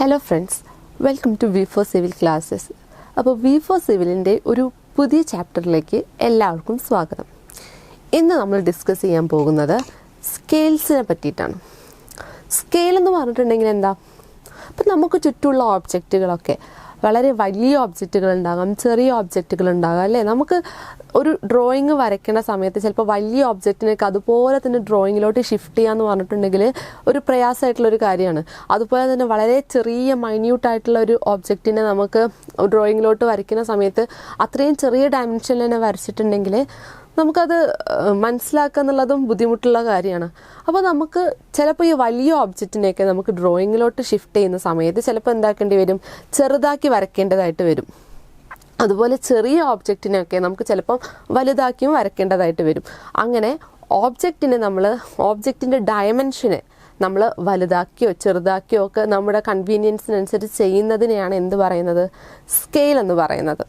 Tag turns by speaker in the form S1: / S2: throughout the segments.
S1: Hello friends, welcome to V4 civil classes. അപ്പോൾ V4 സിവിലിൻ്റെ ഒരു പുതിയ ചാപ്റ്ററിലേക്ക് എല്ലാവർക്കും സ്വാഗതം. ഇന്ന് നമ്മൾ ഡിസ്കസ് ചെയ്യാൻ പോകുന്നത് സ്കെയിൽസിനെ പറ്റിയിട്ടാണ്. സ്കെയിൽ എന്ന് പറഞ്ഞിട്ടുണ്ടെങ്കിൽ എന്താ? അപ്പം നമുക്ക് ചുറ്റുമുള്ള ഓബ്ജക്റ്റുകളൊക്കെ വളരെ വലിയ ഒബ്ജക്റ്റുകൾ ഉണ്ടാകാം, ചെറിയ ഒബ്ജക്റ്റുകൾ ഉണ്ടാകാം, അല്ലേ? നമുക്ക് ഒരു ഡ്രോയിങ് വരയ്ക്കുന്ന സമയത്ത് ചിലപ്പോൾ വലിയ ഒബ്ജക്റ്റിനൊക്കെ അതുപോലെ തന്നെ ഡ്രോയിങ്ങിലോട്ട് ഷിഫ്റ്റ് ചെയ്യാന്ന് പറഞ്ഞിട്ടുണ്ടെങ്കിൽ ഒരു പ്രയാസമായിട്ടുള്ളൊരു കാര്യമാണ്. അതുപോലെ തന്നെ വളരെ ചെറിയ മൈന്യൂട്ടായിട്ടുള്ള ഒരു ഒബ്ജക്റ്റിനെ നമുക്ക് ഡ്രോയിങ്ങിലോട്ട് വരയ്ക്കുന്ന സമയത്ത് അത്രയും ചെറിയ ഡയമെൻഷനിൽ തന്നെ വരച്ചിട്ടുണ്ടെങ്കിൽ നമുക്കത് മനസ്സിലാക്കുക എന്നുള്ളതും ബുദ്ധിമുട്ടുള്ള കാര്യമാണ്. അപ്പോൾ നമുക്ക് ചിലപ്പോൾ ഈ വലിയ ഒബ്ജക്റ്റിനെയൊക്കെ നമുക്ക് ഡ്രോയിങ്ങിലോട്ട് ഷിഫ്റ്റ് ചെയ്യുന്ന സമയത്ത് ചിലപ്പോൾ എന്താക്കേണ്ടി വരും, ചെറുതാക്കി വരയ്ക്കേണ്ടതായിട്ട് വരും. അതുപോലെ ചെറിയ ഓബ്ജക്റ്റിനെയൊക്കെ നമുക്ക് ചിലപ്പം വലുതാക്കിയും വരയ്ക്കേണ്ടതായിട്ട് വരും. അങ്ങനെ ഓബ്ജക്റ്റിൻ്റെ ഡയമെൻഷനെ നമ്മൾ വലുതാക്കിയോ ചെറുതാക്കിയോ ഒക്കെ നമ്മുടെ കൺവീനിയൻസിനനുസരിച്ച് ചെയ്യുന്നതിനെയാണ് എന്ത് പറയുന്നത്? സ്കെയിൽ എന്ന് പറയുന്നത്.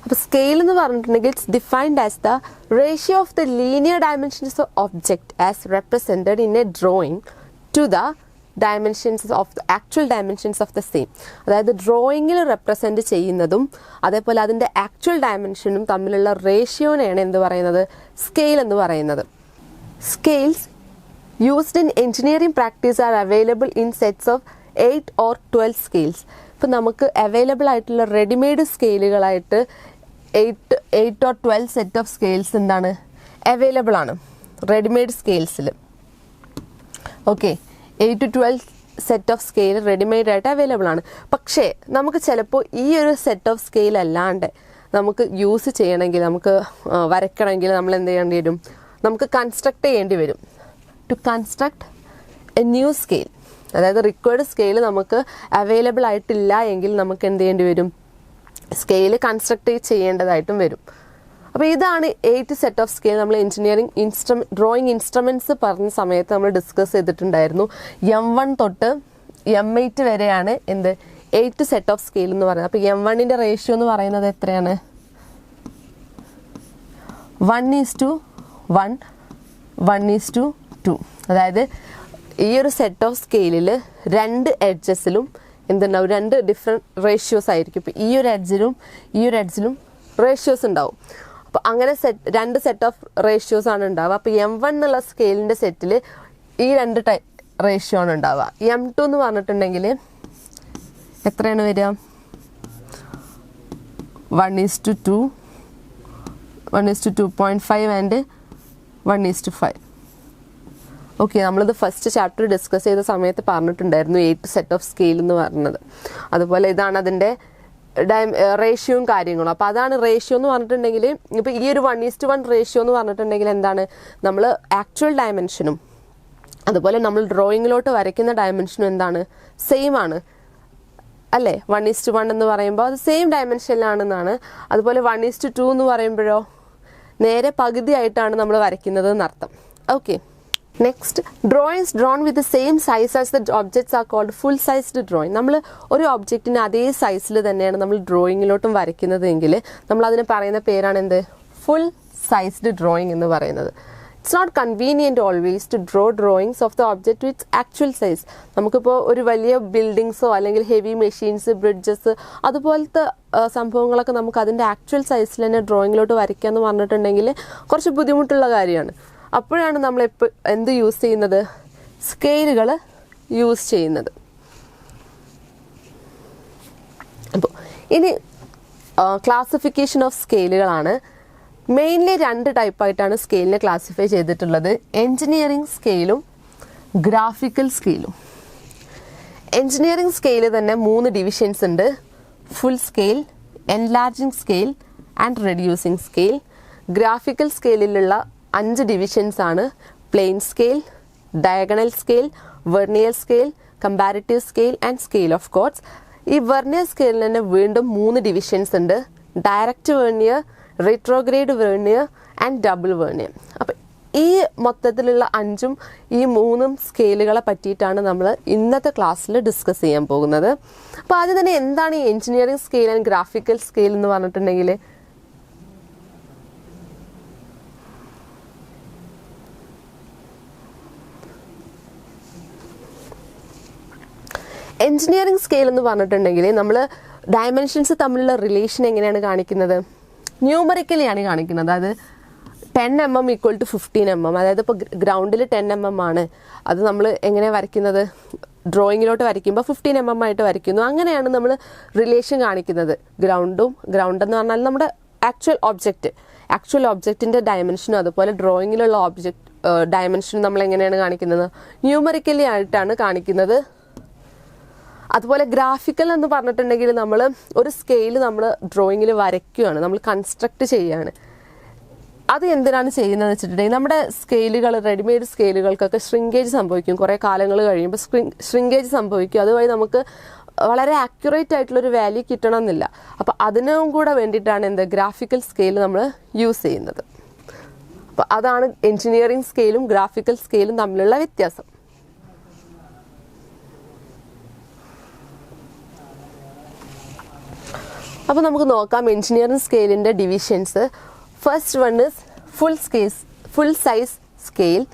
S1: അപ്പോൾ സ്കെയിൽ എന്ന് പറഞ്ഞിട്ടുണ്ടെങ്കിൽ it's defined as the ratio of the linear dimensions of object as represented in a drawing to the dimensions of the actual dimensions of the same. അതായത് ഡ്രോയിങ്ങിൽ റെപ്രസെൻറ്റ് ചെയ്യുന്നതും അതേപോലെ അതിൻ്റെ ആക്ച്വൽ ഡയമെൻഷനും തമ്മിലുള്ള റേഷ്യോനെയാണ് എന്ത് പറയുന്നത്? സ്കെയിൽ എന്ന് പറയുന്നത്. Scales used in engineering practice are available in sets of 8 or 12 scales. ഇപ്പം നമുക്ക് അവൈലബിൾ ആയിട്ടുള്ള റെഡിമെയ്ഡ് സ്കെയിലുകളായിട്ട് 8 or 12 സെറ്റ് ഓഫ് സ്കെയിൽസ് എന്താണ് അവൈലബിൾ ആണ് റെഡിമെയ്ഡ് സ്കെയിൽസിൽ. Okay, 8 to 12 set of scale readymade ആയിട്ട് അവൈലബിൾ ആണ്. പക്ഷേ നമുക്ക് ചിലപ്പോൾ ഈ ഒരു സെറ്റ് ഓഫ് സ്കെയിൽ അല്ലാണ്ട് നമുക്ക് യൂസ് ചെയ്യണമെങ്കിൽ, നമുക്ക് വരയ്ക്കണമെങ്കിൽ നമ്മൾ എന്ത് ചെയ്യേണ്ടി വരും? നമുക്ക് കൺസ്ട്രക്ട് ചെയ്യേണ്ടി വരും. To construct a new scale, അതായത് റിക്വയർഡ് സ്കെയിൽ നമുക്ക് അവൈലബിൾ ആയിട്ടില്ല എങ്കിൽ നമുക്ക് എന്ത് ചെയ്യേണ്ടി വരും? സ്കെയിൽ കൺസ്ട്രക്ട് ചെയ്യേണ്ടതായിട്ടും വരും. അപ്പോൾ ഇതാണ് 8 സെറ്റ് ഓഫ് സ്കെയിൽ. നമ്മൾ എഞ്ചിനീയറിംഗ് ഡ്രോയിങ് ഇൻസ്ട്രുമെൻറ്റ്സ് പറഞ്ഞ സമയത്ത് നമ്മൾ ഡിസ്കസ് ചെയ്തിട്ടുണ്ടായിരുന്നു. M1 തൊട്ട് M8 വരെയാണ് 8 സെറ്റ് ഓഫ് സ്കെയിൽ എന്ന് പറയുന്നത്. അപ്പോൾ M1ൻ്റെ റേഷ്യോ എന്ന് പറയുന്നത് എത്രയാണ്? 1:1, 1:2. അതായത് ഈ ഒരു സെറ്റ് ഓഫ് സ്കെയിലിൽ 2 എഡ്ജസിലും എന്തുണ്ടാവും? 2 ഡിഫറെൻറ്റ് റേഷ്യോസ് ആയിരിക്കും. ഇപ്പോൾ ഈ ഒരു എഡ്ജിലും റേഷ്യോസ് ഉണ്ടാവും. അപ്പോൾ അങ്ങനെ 2 സെറ്റ് ഓഫ് റേഷ്യോസ് ആണ് ഉണ്ടാവുക. അപ്പോൾ M1 എന്നുള്ള സ്കെയിലിൻ്റെ സെറ്റിൽ ഈ 2 റേഷ്യോ ആണ് ഉണ്ടാവുക. M2 എന്ന് പറഞ്ഞിട്ടുണ്ടെങ്കിൽ എത്രയാണ് വരിക? 1:2, 1:2.5 ആൻഡ് 1:5. ഓക്കെ, നമ്മളിത് ഫസ്റ്റ് ചാപ്റ്റർ ഡിസ്കസ് ചെയ്ത സമയത്ത് പറഞ്ഞിട്ടുണ്ടായിരുന്നു 8 സെറ്റ് ഓഫ് സ്കെയിൽ എന്ന് പറയുന്നത്. അതുപോലെ ഇതാണ് അതിൻ്റെ റേഷ്യോയും കാര്യങ്ങളും. അപ്പോൾ അതാണ് റേഷ്യോ എന്ന് പറഞ്ഞിട്ടുണ്ടെങ്കിൽ, ഇപ്പോൾ ഈ ഒരു 1:1 റേഷ്യോ എന്ന് പറഞ്ഞിട്ടുണ്ടെങ്കിൽ എന്താണ്? നമ്മൾ ആക്ച്വൽ ഡയമെൻഷനും അതുപോലെ നമ്മൾ ഡ്രോയിങ്ങിലോട്ട് വരയ്ക്കുന്ന ഡയമെൻഷനും എന്താണ്? സെയിം ആണ്, അല്ലേ? 1:1 എന്ന് പറയുമ്പോൾ അത് സെയിം ഡയമെൻഷനിലാണെന്നാണ്. അതുപോലെ 1:2 എന്ന് പറയുമ്പോഴോ നേരെ പകുതിയായിട്ടാണ് നമ്മൾ വരയ്ക്കുന്നത് എന്നർത്ഥം. Okay, next, drawings drawn with the same size as the objects are called full sized drawing. നമ്മൾ ഒരു ഒബ്ജക്റ്റിന് അതേ സൈസിൽ തന്നെയാണ് നമ്മൾ ഡ്രോയിങ്ങിലോട്ടും വരയ്ക്കുന്നത് എങ്കിൽ നമ്മൾ അതിന് പറയുന്ന പേരാണ് എന്ത്? ഫുൾ സൈസ്ഡ് ഡ്രോയിങ് എന്ന് പറയുന്നത്. It's not convenient always to draw drawings of the object with actual size. നമുക്കിപ്പോൾ ഒരു വലിയ ബിൽഡിങ്സോ അല്ലെങ്കിൽ ഹെവി മെഷീൻസ്, ബ്രിഡ്ജസ്, അതുപോലത്തെ സംഭവങ്ങളൊക്കെ നമുക്ക് അതിൻ്റെ ആക്ച്വൽ സൈസിൽ തന്നെ ഡ്രോയിങ്ങിലോട്ട് വരയ്ക്കുക എന്ന് പറഞ്ഞിട്ടുണ്ടെങ്കിൽ കുറച്ച് ബുദ്ധിമുട്ടുള്ള കാര്യമാണ്. അപ്പോഴാണ് നമ്മൾ എന്ത് യൂസ് ചെയ്യുന്നത്? സ്കെയിലുകൾ യൂസ് ചെയ്യുന്നത്. അപ്പോൾ ഇനി ക്ലാസിഫിക്കേഷൻ ഓഫ് സ്കെയിലുകളാണ്. മെയിൻലി 2 ടൈപ്പായിട്ടാണ് സ്കെയിലിനെ ക്ലാസിഫൈ ചെയ്തിട്ടുള്ളത്: എൻജിനീയറിംഗ് സ്കെയിലും ഗ്രാഫിക്കൽ സ്കെയിലും. എൻജിനീയറിംഗ് സ്കെയിൽ തന്നെ 3 ഡിവിഷൻസ് ഉണ്ട്: full scale, enlarging scale and reducing scale. Graphical സ്കെയിലിലുള്ള 5 ഡിവിഷൻസ് ആണ്: plain scale, diagonal scale, vernier scale, comparative scale and scale of chords. ഈ വെർണിയർ സ്കെയിലിന് തന്നെ വീണ്ടും 3 ഡിവിഷൻസ് ഉണ്ട്: direct vernier, retrograde vernier and double vernier. അപ്പം ഈ മൊത്തത്തിലുള്ള 5ഉം ഈ 3 സ്കെയിലുകളെ പറ്റിയിട്ടാണ് നമ്മൾ ഇന്നത്തെ ക്ലാസ്സിൽ ഡിസ്കസ് ചെയ്യാൻ പോകുന്നത്. അപ്പോൾ ആദ്യം തന്നെ എന്താണ് ഈ engineering scale and graphical scale എന്ന് പറഞ്ഞിട്ടുണ്ടെങ്കിൽ, എൻജിനീയറിംഗ് സ്കെയിൽ എന്ന് പറഞ്ഞിട്ടുണ്ടെങ്കിൽ നമ്മൾ ഡയമെൻഷൻസ് തമ്മിലുള്ള റിലേഷൻ എങ്ങനെയാണ് കാണിക്കുന്നത്? ന്യൂമറിക്കലിയാണ് കാണിക്കുന്നത്. അതായത് 10 mm ഈക്വൽ ടു 15 mm. അതായത് ഇപ്പോൾ ഗ്രൗണ്ടിൽ 10 mm ആണ്, അത് നമ്മൾ എങ്ങനെ വരയ്ക്കുന്നത്? ഡ്രോയിങ്ങിലോട്ട് വരയ്ക്കുമ്പോൾ 15 mm ആയിട്ട് വരയ്ക്കുന്നു. അങ്ങനെയാണ് നമ്മൾ റിലേഷൻ കാണിക്കുന്നത്. ഗ്രൗണ്ട് എന്ന് പറഞ്ഞാൽ നമ്മുടെ ആക്ച്വൽ ഒബ്ജക്റ്റിൻ്റെ ഡയമെൻഷനും അതുപോലെ ഡ്രോയിങ്ങിലുള്ള ഡയമെൻഷനും നമ്മൾ എങ്ങനെയാണ് കാണിക്കുന്നത്? ന്യൂമറിക്കലി ആയിട്ടാണ് കാണിക്കുന്നത്. അതുപോലെ ഗ്രാഫിക്കൽ എന്ന് പറഞ്ഞിട്ടുണ്ടെങ്കിൽ നമ്മൾ ഒരു സ്കെയിൽ നമ്മൾ ഡ്രോയിങ്ങിൽ വരയ്ക്കുകയാണ്, നമ്മൾ കൺസ്ട്രക്ട് ചെയ്യുകയാണ്. അത് എന്തിനാണ് ചെയ്യുന്നതെന്ന് വെച്ചിട്ടുണ്ടെങ്കിൽ നമ്മുടെ സ്കെയിലുകൾ, റെഡിമെയ്ഡ് സ്കെയിലുകൾക്കൊക്കെ ശ്രിങ്കേജ് സംഭവിക്കും. കുറേ കാലങ്ങൾ കഴിയുമ്പോൾ ശ്രിങ്കേജ് സംഭവിക്കും. അതുവഴി നമുക്ക് വളരെ ആക്യുറേറ്റ് ആയിട്ടുള്ളൊരു വാല്യൂ കിട്ടണമെന്നില്ല. അപ്പോൾ അതിനും കൂടെ വേണ്ടിയിട്ടാണ് ഗ്രാഫിക്കൽ സ്കെയിൽ നമ്മൾ യൂസ് ചെയ്യുന്നത്. അപ്പോൾ അതാണ് എൻജിനീയറിംഗ് സ്കെയിലും ഗ്രാഫിക്കൽ സ്കെയിലും തമ്മിലുള്ള വ്യത്യാസം. അപ്പോൾ നമുക്ക് നോക്കാം എൻജിനീയറിംഗ് സ്കെയിലിൻ്റെ divisions. First one is full size scale.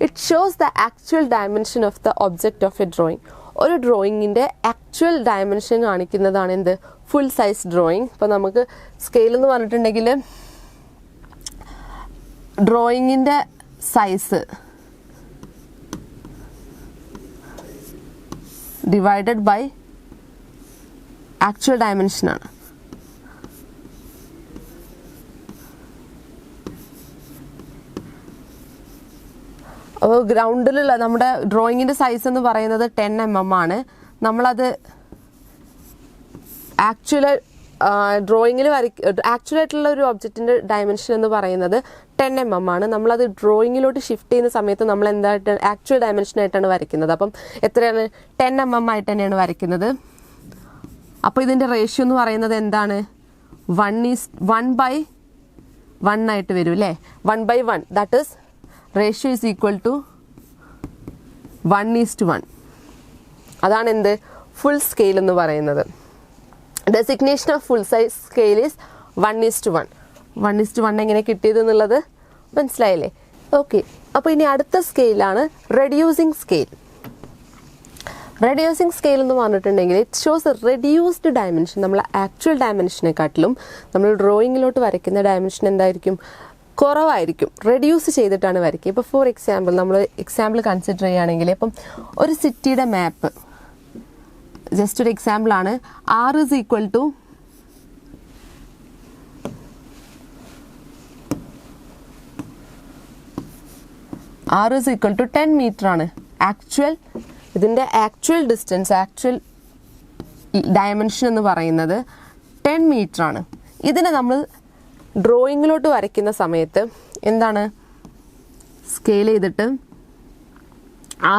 S1: It shows the actual dimension of the object of a drawing. ഒരു ഡ്രോയിങ്ങിൻ്റെ ആക്ച്വൽ ഡയമെൻഷൻ കാണിക്കുന്നതാണ് ഫുൾ സൈസ് ഡ്രോയിങ്. ഇപ്പോൾ നമുക്ക് സ്കെയിൽ എന്ന് പറഞ്ഞിട്ടുണ്ടെങ്കിൽ ഡ്രോയിങ്ങിൻ്റെ സൈസ് ഡിവൈഡഡ് ബൈ ആക്ച്വൽ ഡയമെൻഷനാണ്. അപ്പോൾ ഗ്രൗണ്ടിലുള്ള നമ്മുടെ ഡ്രോയിങ്ങിൻ്റെ സൈസ് എന്ന് പറയുന്നത് 10 mm ആണ്. നമ്മളത് ഡ്രോയിങ്ങിൽ ആക്ച്വലായിട്ടുള്ള ഒരു ഒബ്ജക്റ്റിൻ്റെ ഡയമെൻഷൻ എന്ന് പറയുന്നത് 10 mm ആണ്. നമ്മളത് ഡ്രോയിങ്ങിലോട്ട് ഷിഫ്റ്റ് ചെയ്യുന്ന സമയത്ത് നമ്മൾ ആക്ച്വൽ ഡയമെൻഷനായിട്ടാണ് വരയ്ക്കുന്നത്. അപ്പം എത്രയാണ്? 10 mm ആയിട്ട് തന്നെയാണ് വരയ്ക്കുന്നത്. അപ്പോൾ ഇതിൻ്റെ റേഷ്യോ എന്ന് പറയുന്നത് എന്താണ്? 1:1 ആയിട്ട് വരും അല്ലേ? 1/1. That is ratio is equal to 1:1. അതാണ് ഫുൾ സ്കെയിൽ എന്ന് പറയുന്നത്. Designation of full size scale is 1:1. 1:1 എങ്ങനെ കിട്ടിയത് എന്നുള്ളത് മനസ്സിലായില്ലേ? ഓക്കെ, അപ്പോൾ ഇനി അടുത്ത സ്കെയിലാണ് റെഡ്യൂസിങ് സ്കെയിൽ. റെഡ്യൂസിങ് സ്കെയിൽ എന്ന് പറഞ്ഞിട്ടുണ്ടെങ്കിൽ ഇറ്റ് ഷോസ് റെഡ്യൂസ്ഡ് ഡയമെൻഷൻ. നമ്മൾ ആക്ച്വൽ ഡയമെൻഷനെക്കാട്ടിലും നമ്മൾ ഡ്രോയിങ്ങിലോട്ട് വരയ്ക്കുന്ന ഡയമെൻഷൻ എന്തായിരിക്കും? കുറവായിരിക്കും. റെഡ്യൂസ് ചെയ്തിട്ടാണ് വരയ്ക്കുക. ഇപ്പോൾ ഫോർ എക്സാമ്പിൾ നമ്മൾ കൺസിഡർ ചെയ്യുകയാണെങ്കിൽ ഇപ്പം ഒരു സിറ്റിയുടെ മാപ്പ്, ജസ്റ്റ് ഒരു എക്സാമ്പിളാണ്. R is equal to 10 meter ആണ്. ഇതിൻ്റെ ആക്ച്വൽ ഡിസ്റ്റൻസ്, ആക്ച്വൽ ഡയമെൻഷൻ എന്ന് പറയുന്നത് 10 meter ആണ്. ഇതിനെ നമ്മൾ ഡ്രോയിങ്ങിലോട്ട് വരയ്ക്കുന്ന സമയത്ത് എന്താണ്? സ്കെയിൽ ചെയ്തിട്ട്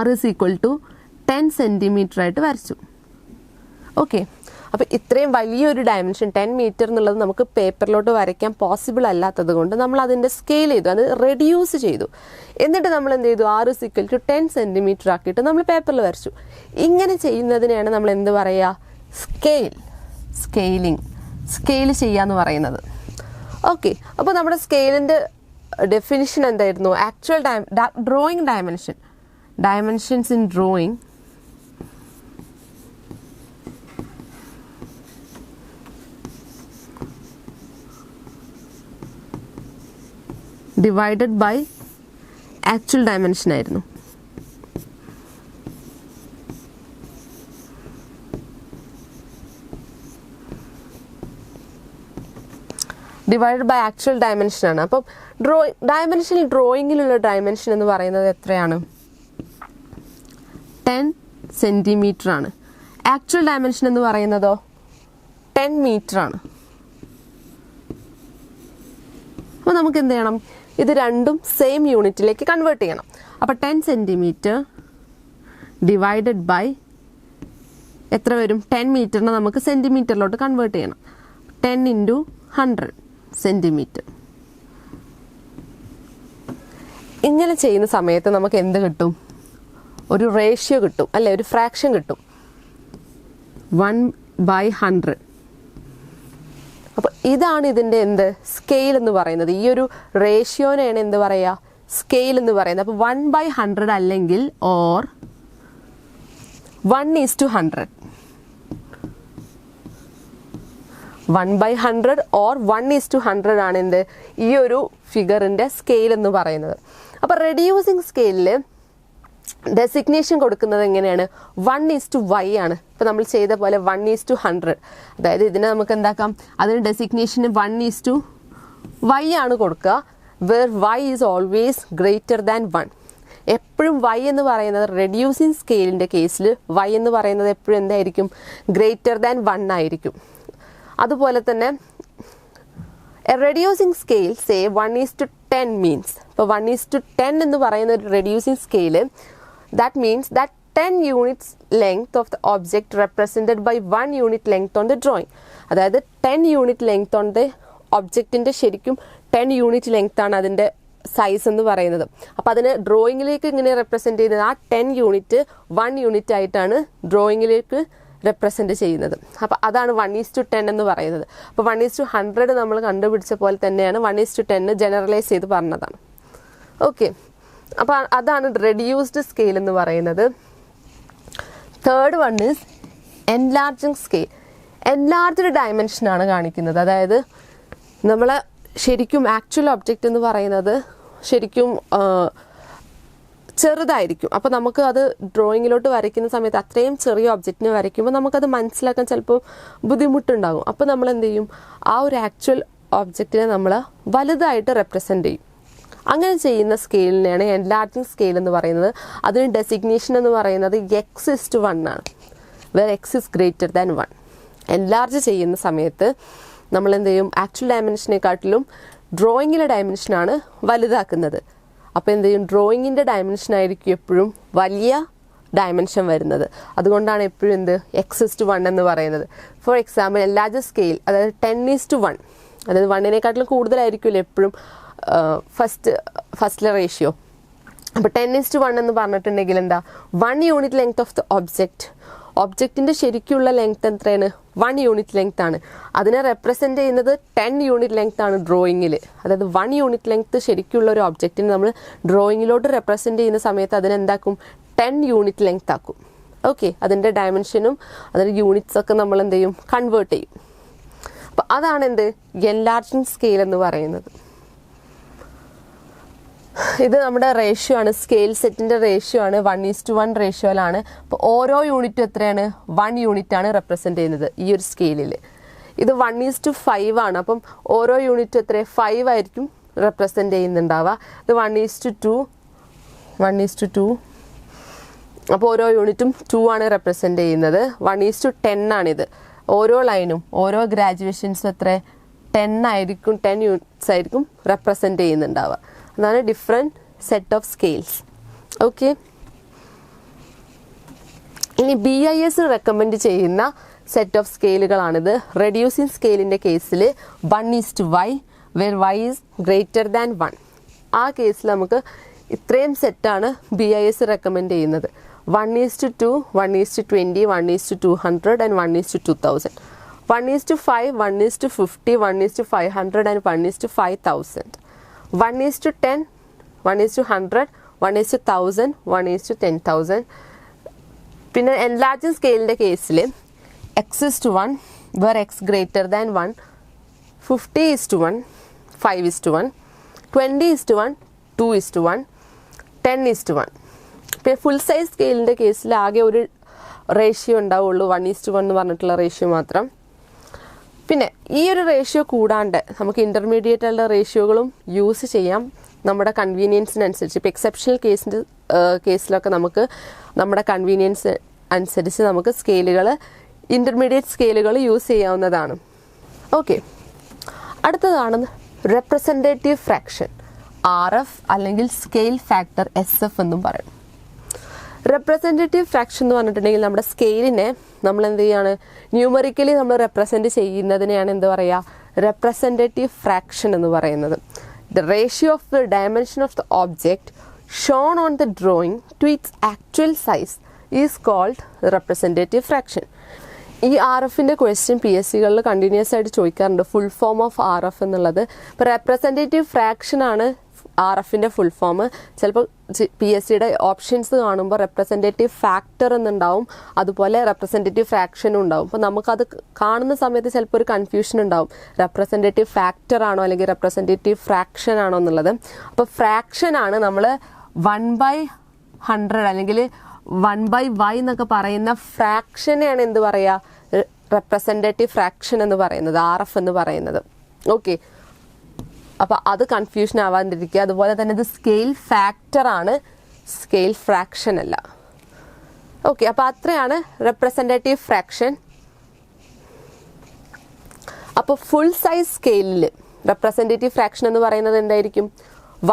S1: R is equal to 10 centimeter ആയിട്ട് വരച്ചു. ഓക്കെ, അപ്പോൾ ഇത്രയും വലിയൊരു ഡയമെൻഷൻ 10 meter എന്നുള്ളത് നമുക്ക് പേപ്പറിലോട്ട് വരയ്ക്കാൻ പോസിബിൾ അല്ലാത്തത് കൊണ്ട് നമ്മൾ അതിൻ്റെ സ്കെയിൽ ചെയ്തു, അത് റെഡ്യൂസ് ചെയ്തു. എന്നിട്ട് നമ്മൾ എന്ത് ചെയ്തു? R is equal to 10 centimeter ആക്കിയിട്ട് നമ്മൾ പേപ്പറിൽ വരച്ചു. ഇങ്ങനെ ചെയ്യുന്നതിനെയാണ് നമ്മൾ എന്ത് പറയുക? സ്കെയിൽ ചെയ്യാന്ന് പറയുന്നത്. ഓക്കെ, അപ്പോൾ നമ്മുടെ സ്കെയിലിൻ്റെ ഡെഫിനിഷൻ എന്തായിരുന്നു? Actual drawing dimensions in drawing divided by actual dimension ആയിരുന്നു. ഡിവൈഡഡ് ബൈ ആക്ച്വൽ ഡയമെൻഷൻ ആണ്. അപ്പം ഡ്രോയിങ്ങിലുള്ള ഡയമെൻഷൻ എന്ന് പറയുന്നത് എത്രയാണ്? 10 centimeter ആണ്. ആക്ച്വൽ ഡയമെൻഷൻ എന്ന് പറയുന്നതോ 10 meter ആണ്. അപ്പോൾ നമുക്ക് എന്ത് ചെയ്യണം? ഇത് രണ്ടും സെയിം യൂണിറ്റിലേക്ക് കൺവേർട്ട് ചെയ്യണം. അപ്പോൾ 10 centimeter ഡിവൈഡഡ് ബൈ എത്ര വരും? 10 meter നമുക്ക് സെൻറ്റിമീറ്ററിലോട്ട് കൺവേർട്ട് ചെയ്യണം. 10 into 100 centimeter. ഇങ്ങനെ ചെയ്യുന്ന സമയത്ത് നമുക്ക് എന്ത് കിട്ടും? ഒരു റേഷ്യോ കിട്ടും അല്ലേ, ഒരു ഫ്രാക്ഷൻ കിട്ടും, 1/100. അപ്പോൾ ഇതാണ് ഇതിൻ്റെ സ്കെയിൽ എന്ന് പറയുന്നത്. ഈ ഒരു റേഷ്യോനെയാണ് എന്ത് പറയുക? സ്കെയിൽ എന്ന് പറയുന്നത്. അപ്പോൾ 1/100 അല്ലെങ്കിൽ ഓർ 1:100. 1/100 or 1:100 ആണ് എന്ത് ഈ ഒരു ഫിഗറിൻ്റെ സ്കെയിൽ എന്ന് പറയുന്നത്. അപ്പോൾ റെഡ്യൂസിങ് സ്കെയിലിൽ ഡെസിഗ്നേഷൻ കൊടുക്കുന്നത് എങ്ങനെയാണ്? 1:y ആണ്. ഇപ്പോൾ നമ്മൾ ചെയ്ത പോലെ 1:100. അതായത് ഇതിനെ നമുക്ക് എന്താക്കാം, അതിന് ഡെസിഗ്നേഷന് 1:y ആണ് കൊടുക്കുക. Where y is always greater than 1. എപ്പോഴും y എന്ന് പറയുന്നത് റെഡ്യൂസിങ് സ്കെയിലിൻ്റെ കേസിൽ y എന്ന് പറയുന്നത് എപ്പോഴും എന്തായിരിക്കും? ഗ്രേറ്റർ ദാൻ 1 ആയിരിക്കും. അതുപോലെ തന്നെ A reducing scale say 1:10 means, ഇപ്പോൾ 1:10 എന്ന് പറയുന്ന ഒരു reducing scale, that means that 10 units length of the object represented by 1 unit length on the drawing. അതായത് 10 unit length on the ഒബ്ജക്റ്റിൻ്റെ ശരിക്കും 10 unit length ആണ് അതിൻ്റെ സൈസ് എന്ന് പറയുന്നത്. അപ്പോൾ അതിന് ഡ്രോയിങ്ങിലേക്ക് ഇങ്ങനെ റെപ്രസെൻറ്റ് ചെയ്യുന്നത് ആ 10 unit 1 unit ആയിട്ടാണ് ഡ്രോയിങ്ങിലേക്ക് റെപ്രസെൻറ്റ് ചെയ്യുന്നത്. അപ്പോൾ അതാണ് 1:10 എന്ന് പറയുന്നത്. അപ്പോൾ 1:100 നമ്മൾ കണ്ടുപിടിച്ച പോലെ തന്നെയാണ് 1:10 ജനറലൈസ് ചെയ്ത് പറഞ്ഞതാണ്. ഓക്കെ, അപ്പോൾ അതാണ് റെഡ്യൂസ്ഡ് സ്കെയിൽ എന്ന് പറയുന്നത്. Third one is enlarging scale. Enlarged ഡയമെൻഷനാണ് കാണിക്കുന്നത്. അതായത് നമ്മൾ ശരിക്കും ആക്ച്വൽ ഒബ്ജക്റ്റ് എന്ന് പറയുന്നത് ശരിക്കും ചെറുതായിരിക്കും. അപ്പോൾ നമുക്ക് അത് ഡ്രോയിങ്ങിലോട്ട് വരയ്ക്കുന്ന സമയത്ത് അത്രയും ചെറിയ ഒബ്ജക്റ്റിനെ വരയ്ക്കുമ്പോൾ നമുക്കത് മനസ്സിലാക്കാൻ ചിലപ്പോൾ ബുദ്ധിമുട്ടുണ്ടാകും. അപ്പോൾ നമ്മൾ എന്ത് ചെയ്യും, ആ ഒരു ആക്ച്വൽ ഒബ്ജക്റ്റിനെ നമ്മൾ വലുതായിട്ട് റെപ്രസെൻ്റ് ചെയ്യും. അങ്ങനെ ചെയ്യുന്ന സ്കെയിലിനെയാണ് എൻലാർജിങ് സ്കെയിൽ എന്ന് പറയുന്നത്. അതിന് ഡെസിഗ്നേഷൻ എന്ന് പറയുന്നത് x:1 ആണ്, where x is greater than 1. Enlarge ചെയ്യുന്ന സമയത്ത് നമ്മൾ എന്ത് ചെയ്യും, ആക്ച്വൽ ഡയമെൻഷനെക്കാട്ടിലും ഡ്രോയിങ്ങിലെ ഡയമെൻഷനാണ് വലുതാക്കുന്നത്. അപ്പോൾ എന്ത് ചെയ്യും, ഡ്രോയിങ്ങിൻ്റെ ഡയമെൻഷൻ ആയിരിക്കും എപ്പോഴും വലിയ ഡയമെൻഷൻ വരുന്നത്. അതുകൊണ്ടാണ് എപ്പോഴും എന്ത് x:1 എന്ന് പറയുന്നത്. ഫോർ എക്സാമ്പിൾ എൻലാർജ് സ്കെയിൽ, അതായത് 10:1, അതായത് 1-നേക്കാട്ടിലും കൂടുതലായിരിക്കുമല്ലോ എപ്പോഴും ഫസ്റ്റിലെ റേഷ്യോ. അപ്പോൾ 10:1 എന്ന് പറഞ്ഞിട്ടുണ്ടെങ്കിൽ എന്താ, 1 unit length ഓഫ് ദ ഒബ്ജക്റ്റിൻ്റെ ശരിക്കുള്ള ലെങ്ത് എത്രയാണ്? 1 unit length ആണ്. അതിനെ റെപ്രസെൻ്റ് ചെയ്യുന്നത് 10 unit length ആണ് ഡ്രോയിങ്ങിൽ. അതായത് 1 unit length ശരിക്കുള്ള ഒരു ഒബ്ജക്റ്റിനെ നമ്മൾ ഡ്രോയിങ്ങിലോട്ട് റെപ്രസെൻ്റ് ചെയ്യുന്ന സമയത്ത് അതിനെന്താക്കും, 10 unit length ആക്കും. ഓക്കെ, അതിൻ്റെ ഡയമെൻഷനും അതിൻ്റെ യൂണിറ്റ്സ് ഒക്കെ നമ്മൾ എന്ത് ചെയ്യും, കൺവേർട്ട് ചെയ്യും. അപ്പോൾ അതാണ് എന്ത് എൻലാർജിങ് സ്കെയിൽ എന്ന് പറയുന്നത്. ഇത് നമ്മുടെ റേഷ്യോ ആണ്, സ്കെയിൽ സെറ്റിൻ്റെ റേഷ്യോ ആണ്, 1:1 റേഷ്യോയിലാണ്. അപ്പോൾ ഓരോ യൂണിറ്റും എത്രയാണ്? 1 unit ആണ് റെപ്രസെൻ്റ് ചെയ്യുന്നത് ഈ ഒരു സ്കെയിലിൽ. ഇത് 1:5 ആണ്. അപ്പം ഓരോ യൂണിറ്റും എത്ര? 5 ആയിരിക്കും റെപ്രസെൻ്റ് ചെയ്യുന്നുണ്ടാവുക. ഇത് 1:2. അപ്പോൾ ഓരോ യൂണിറ്റും 2 ആണ് റെപ്രസെൻ്റ് ചെയ്യുന്നത്. 1:10 ആണിത്. ഓരോ ലൈനും ഓരോ ഗ്രാജുവേഷൻസും എത്ര? 10 ആയിരിക്കും, 10 units ആയിരിക്കും റെപ്രസെൻ്റ് ചെയ്യുന്നുണ്ടാവുക. അതാണ് different set of scales. Okay, ഇനി BIS റെക്കമെൻഡ് ചെയ്യുന്ന സെറ്റ് ഓഫ് സ്കെയിലുകളാണിത്. റെഡ്യൂസിങ് സ്കെയിലിൻ്റെ കേസിൽ 1:y, where y is greater than 1. ആ കേസിൽ നമുക്ക് ഇത്രയും സെറ്റാണ് BIS റെക്കമെൻഡ് ചെയ്യുന്നത്. 1:2, 1:20, 1:200 and 1:2000. 1:5, 1:50, 1:500 and 1:5000. 1:10, 1:100, 1:1000, 1:10,000. പിന്നെ എൻലാർജിങ് സ്കെയിലിൻ്റെ കേസിൽ x:1, where x greater than 1, 50:1, 5:1, 20:1, 2:1, 10:1. പിന്നെ ഫുൾ സൈസ് സ്കെയിലിൻ്റെ കേസിൽ ആകെ ഒരു റേഷ്യോ ഉണ്ടാവുള്ളൂ, 1:1 എന്ന് പറഞ്ഞിട്ടുള്ള റേഷ്യോ മാത്രം. പിന്നെ ഈ ഒരു റേഷ്യോ കൂടാണ്ട് നമുക്ക് ഇൻ്റർമീഡിയറ്റ് ആയിട്ടുള്ള റേഷ്യോകളും യൂസ് ചെയ്യാം നമ്മുടെ കൺവീനിയൻസിനനുസരിച്ച്. ഇപ്പോൾ എക്സെപ്ഷണൽ കേസിലൊക്കെ നമുക്ക് നമ്മുടെ കൺവീനിയൻസ് അനുസരിച്ച് നമുക്ക് സ്കെയിലുകൾ, ഇൻ്റർമീഡിയറ്റ് സ്കെയിലുകൾ യൂസ് ചെയ്യാവുന്നതാണ്. ഓക്കെ, അടുത്തതാണ് റെപ്രസെൻറ്റേറ്റീവ് ഫ്രാക്ഷൻ, RF അല്ലെങ്കിൽ സ്കെയിൽ ഫാക്ടർ SF എന്നും പറയും. റെപ്രസെൻറ്റേറ്റീവ് ഫ്രാക്ഷൻ എന്ന് പറഞ്ഞിട്ടുണ്ടെങ്കിൽ നമ്മുടെ സ്കെയിലിനെ നമ്മൾ എന്ത് ചെയ്യാണ്, ന്യൂമറിക്കലി നമ്മൾ റെപ്രസെൻറ്റ് ചെയ്യുന്നതിനെയാണ് എന്ത് പറയുക, റെപ്രസെൻറ്റേറ്റീവ് ഫ്രാക്ഷൻ എന്ന് പറയുന്നത്. The ratio of the dimension of the object shown on the drawing to its actual size is called representative fraction. ഈ RFൻ്റെ ക്വസ്റ്റ്യൻ PSCകളിൽ കണ്ടിന്യൂസ് ആയിട്ട് ചോദിക്കാറുണ്ട്, ഫുൾ ഫോം ഓഫ് RF എന്നുള്ളത്. ഇപ്പോൾ റെപ്രസെൻറ്റേറ്റീവ് ഫ്രാക്ഷൻ ആണ് ആർ എഫിൻ്റെ ഫുൾ ഫോം ചിലപ്പോൾ PSCയുടെ options കാണുമ്പോൾ റെപ്രസെൻറ്റേറ്റീവ് ഫാക്ടർ എന്നുണ്ടാവും, അതുപോലെ റെപ്രസെൻറ്റേറ്റീവ് ഫ്രാക്ഷനും ഉണ്ടാവും. അപ്പോൾ നമുക്കത് കാണുന്ന സമയത്ത് ചിലപ്പോൾ ഒരു കൺഫ്യൂഷൻ ഉണ്ടാവും, റെപ്രസെൻറ്റേറ്റീവ് ഫാക്ടർ ആണോ അല്ലെങ്കിൽ റെപ്രസെൻറ്റേറ്റീവ് ഫ്രാക്ഷൻ ആണോ എന്നുള്ളത്. അപ്പോൾ ഫ്രാക്ഷൻ ആണ് നമ്മൾ 1/100 അല്ലെങ്കിൽ 1/y എന്നൊക്കെ പറയുന്ന ഫ്രാക്ഷനെയാണ് എന്ത് പറയുക, റെപ്രസെൻറ്റേറ്റീവ് ഫ്രാക്ഷൻ എന്ന് പറയുന്നത്, RF എന്ന് പറയുന്നത്. ഓക്കെ, അപ്പോൾ അത് കൺഫ്യൂഷൻ ആവാതിരിക്കുക. അതുപോലെ തന്നെ ഇത് സ്കെയിൽ ഫാക്ടർ ആണ്, സ്കെയിൽ ഫ്രാക്ഷൻ അല്ല. ഓക്കെ, അപ്പോൾ അത്രയാണ് റെപ്രസെൻറ്റേറ്റീവ് ഫ്രാക്ഷൻ. അപ്പോൾ ഫുൾ സൈസ് സ്കെയിലിൽ റെപ്രസെൻറ്റേറ്റീവ് ഫ്രാക്ഷൻ എന്ന് പറയുന്നത് എന്തായിരിക്കും,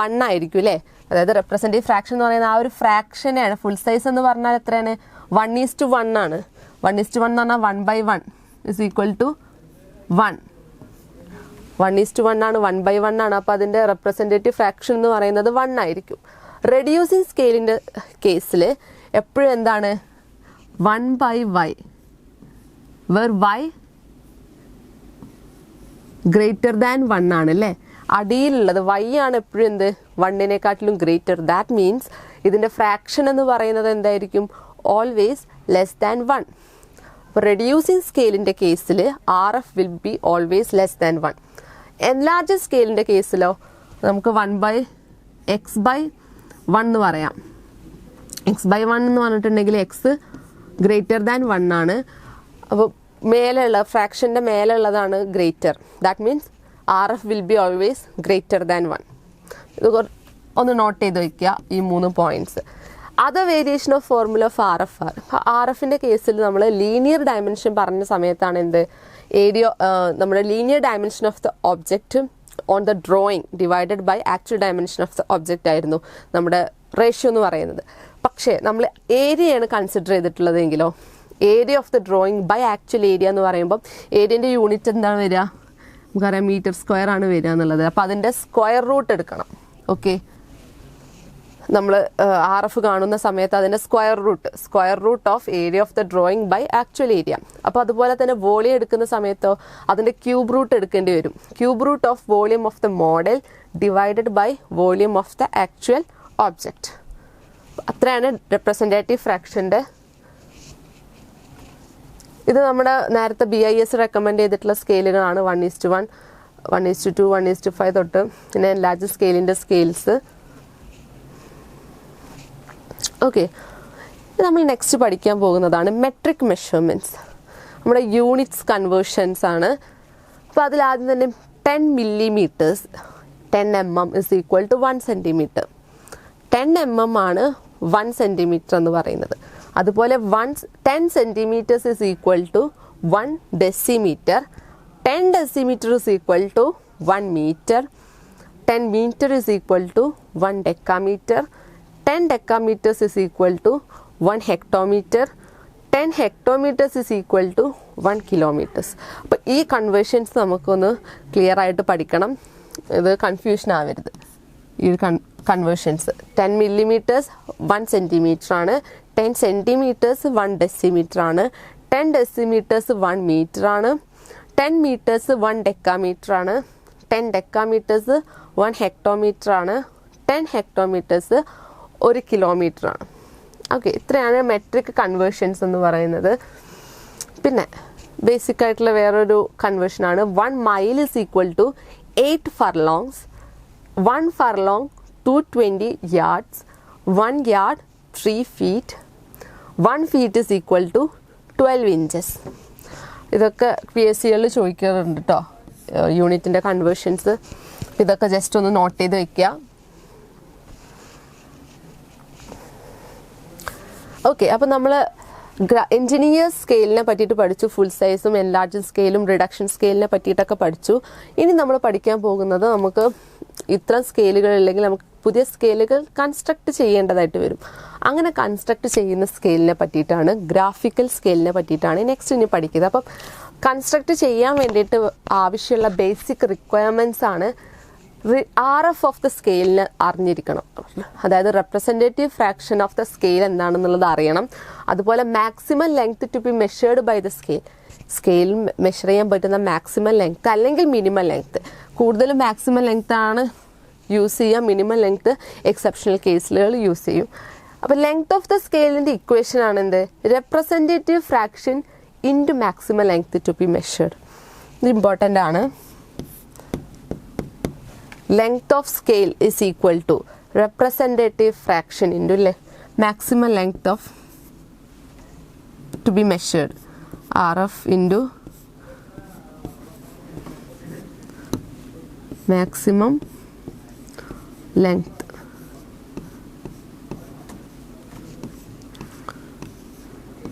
S1: 1 ആയിരിക്കും അല്ലേ. അതായത് റെപ്രസെൻറ്റേറ്റീവ് ഫ്രാക്ഷൻ എന്ന് പറയുന്ന ആ ഒരു ഫ്രാക്ഷനെയാണ്. ഫുൾ സൈസ് എന്ന് പറഞ്ഞാൽ എത്രയാണ്, 1:1 ആണ്. 1:1 എന്ന് പറഞ്ഞാൽ 1/1 ഇസ് ഈക്വൽ ടു 1. 1:1 ആണ്, 1/1 ആണ്. അപ്പോൾ അതിൻ്റെ റെപ്രസെൻറ്റേറ്റീവ് ഫ്രാക്ഷൻ എന്ന് പറയുന്നത് 1 ആയിരിക്കും. റെഡ്യൂസിങ് സ്കെയിലിൻ്റെ കേസിൽ എപ്പോഴും എന്താണ്, 1/y, where y greater than 1 ആണ് അല്ലേ. അടിയിലുള്ളത് y ആണ് എപ്പോഴും എന്ത്, 1-നേക്കാട്ടിലും ഗ്രേറ്റർ. ദാറ്റ് മീൻസ് ഇതിൻ്റെ ഫ്രാക്ഷൻ എന്ന് പറയുന്നത് എന്തായിരിക്കും, ഓൾവേസ് ലെസ് ദാൻ 1. അപ്പോൾ റെഡ്യൂസിങ് സ്കെയിലിൻ്റെ കേസിൽ RF will be always less than 1. Enlarge സ്കെയിലിൻ്റെ കേസിലോ നമുക്ക് 1/x/1 എന്ന് പറയാം. x/1 എന്ന് പറഞ്ഞിട്ടുണ്ടെങ്കിൽ x ഗ്രേറ്റർ ദാൻ 1 ആണ്. അപ്പോൾ മേലെയുള്ള ഫ്രാക്ഷൻ്റെ മേലുള്ളതാണ് greater. That means RF will be always greater than 1. ഇത് ഒന്ന് നോട്ട് ചെയ്ത് വയ്ക്കുക ഈ 3 points. Other variation of formula of RF ആണ്. അപ്പോൾ RFൻ്റെ കേസിൽ നമ്മൾ ലീനിയർ ഡയമെൻഷൻ പറഞ്ഞ സമയത്താണ് എന്ത്, ഏരിയ നമ്മുടെ linear dimension of the object on the drawing divided by actual dimension of the object ആയിരുന്നു നമ്മുടെ റേഷ്യോ എന്ന് പറയുന്നത്. പക്ഷേ നമ്മൾ ഏരിയയാണ് കൺസിഡർ ചെയ്തിട്ടുള്ളതെങ്കിലോ, area of the drawing by actual area എന്ന് പറയുമ്പോൾ ഏരിയൻ്റെ യൂണിറ്റ് എന്താണ് വരിക, നമുക്കറിയാം മീറ്റർ സ്ക്വയർ ആണ് വരിക എന്നുള്ളത്. അപ്പോൾ അതിൻ്റെ സ്ക്വയർ റൂട്ട് എടുക്കണം. ഓക്കെ, നമ്മൾ RF കാണുന്ന സമയത്ത് അതിൻ്റെ square root of area of the drawing by actual area. അപ്പോൾ അതുപോലെ തന്നെ വോളിയം എടുക്കുന്ന സമയത്തോ അതിൻ്റെ ക്യൂബ് റൂട്ട് എടുക്കേണ്ടി വരും. Cube root of volume of the model divided by volume of the actual object. അത്രയാണ് റെപ്രസെൻറ്റേറ്റീവ് ഫ്രാക്ഷൻ്റെ. ഇത് നമ്മുടെ നേരത്തെ BIS റെക്കമെൻഡ് ചെയ്തിട്ടുള്ള സ്കെയിലുകളാണ്. 1:1, 1:2, 1:5 തൊട്ട് പിന്നെ ലാർജ് സ്കെയിലിൻ്റെ സ്കെയിൽസ്. ഓക്കെ, നമ്മൾ നെക്സ്റ്റ് പഠിക്കാൻ പോകുന്നതാണ് മെട്രിക് മെഷർമെൻറ്റ്സ്, നമ്മുടെ യൂണിറ്റ്സ് കൺവേർഷൻസ് ആണ്. അപ്പോൾ അതിലാദ്യം തന്നെ 10 millimeters, 10 mm is equal to 1 centimeter. 10 mm ആണ് 1 centimeter എന്ന് പറയുന്നത്. അതുപോലെ 10 centimeters is equal to 1 decimeter. 10 decimeter is equal to 1 meter. 10 meter is equal to 1 decameter. 10 decameters is equal to 1 hectometer. 10 hectometers is equal to 1 kilometers. അപ്പോൾ ഈ conversions നമുക്കൊന്ന് clear ആയിട്ട് പഠിക്കണം, ഇത് കൺഫ്യൂഷൻ ആവരുത്. ഈ കൺവേർഷൻസ് 10 millimeters 1 centimeter ആണ്, 10 centimeters 1 decimeter ആണ്, 10 decimeters 1 meter ആണ്, 10 meters 1 decameter ആണ്, 10 decameters 1 hectometer ആണ്, 10 hectometers 1 kilometer ആണ്. ഓക്കെ, ഇത്രയാണ് മെട്രിക് കൺവേർഷൻസ് എന്ന് പറയുന്നത്. പിന്നെ ബേസിക് ആയിട്ടുള്ള വേറൊരു കൺവേർഷനാണ് 1 mile is equal to 8 furlongs. 1 furlong 220 yards. 1 yard 3 feet. 1 feet is equal to 12 inches. ഇതൊക്കെ PSCകളിൽ ചോദിക്കാറുണ്ട് കേട്ടോ, യൂണിറ്റിൻ്റെ കൺവേർഷൻസ്. ഇതൊക്കെ ജസ്റ്റ് ഒന്ന് നോട്ട് ചെയ്ത് വെക്കുക. ഓക്കെ, അപ്പോൾ നമ്മൾ എൻജിനീയേഴ്സ് സ്കെയിലിനെ പറ്റിയിട്ട് പഠിച്ചു, ഫുൾ സൈസും എൻലാർജ് സ്കെയിലും റിഡക്ഷൻ സ്കെയിലിനെ പറ്റിയിട്ടൊക്കെ പഠിച്ചു. ഇനി നമ്മൾ പഠിക്കാൻ പോകുന്നത്, നമുക്ക് ഇത്തരം സ്കെയിലുകൾ ഇല്ലെങ്കിൽ നമുക്ക് പുതിയ സ്കെയിലുകൾ കൺസ്ട്രക്ട് ചെയ്യേണ്ടതായിട്ട് വരും. അങ്ങനെ കൺസ്ട്രക്ട് ചെയ്യുന്ന സ്കെയിലിനെ പറ്റിയിട്ടാണ്, ഗ്രാഫിക്കൽ സ്കെയിലിനെ പറ്റിയിട്ടാണ് നെക്സ്റ്റ് ഇനി പഠിക്കുന്നത്. അപ്പം കൺസ്ട്രക്ട് ചെയ്യാൻ വേണ്ടിയിട്ട് ആവശ്യമുള്ള ബേസിക് റിക്വയർമെൻറ്റ്സ് ആണ് RF ഓഫ് ദ സ്കെയിലിന് അറിഞ്ഞിരിക്കണം. അതായത് representative fraction of the scale എന്താണെന്നുള്ളത് അറിയണം. അതുപോലെ maximum length to be measured by the scale measure ചെയ്യാൻ പറ്റുന്ന മാക്സിമം ലെങ്ത് അല്ലെങ്കിൽ മിനിമം ലെങ്ത്. കൂടുതലും മാക്സിമം ലെങ്ത് ആണ് യൂസ് ചെയ്യുക, മിനിമം ലെങ്ത് എക്സെപ്ഷണൽ കേസുകൾ യൂസ് ചെയ്യും. അപ്പോൾ ലെങ്ത് ഓഫ് ദ സ്കെയിലിൻ്റെ ഇക്വേഷൻ ആണ് എന്ത്? Representative fraction into maximum length to be measured. ഇത് ഇമ്പോർട്ടൻ്റ് ആണ്. Length of scale is equal to representative fraction into maximum length of to be measured, RF into maximum length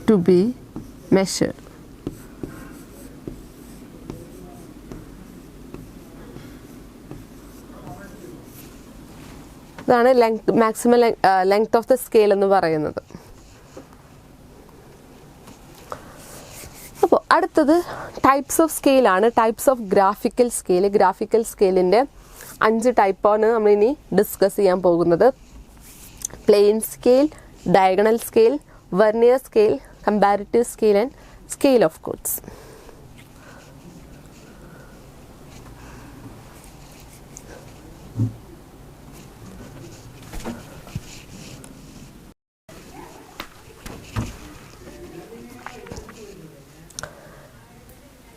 S1: to be measured. ഇതാണ് maximum length of the scale എന്ന് പറയുന്നത്. അപ്പോൾ അടുത്തത് types of സ്കെയിലാണ്. Types of graphical scale. Graphical സ്കെയിലിൻ്റെ 5 ടൈപ്പാണ് നമ്മളിനി discuss ചെയ്യാൻ പോകുന്നത്. Plain scale, diagonal scale, vernier scale, comparative scale and scale of chords.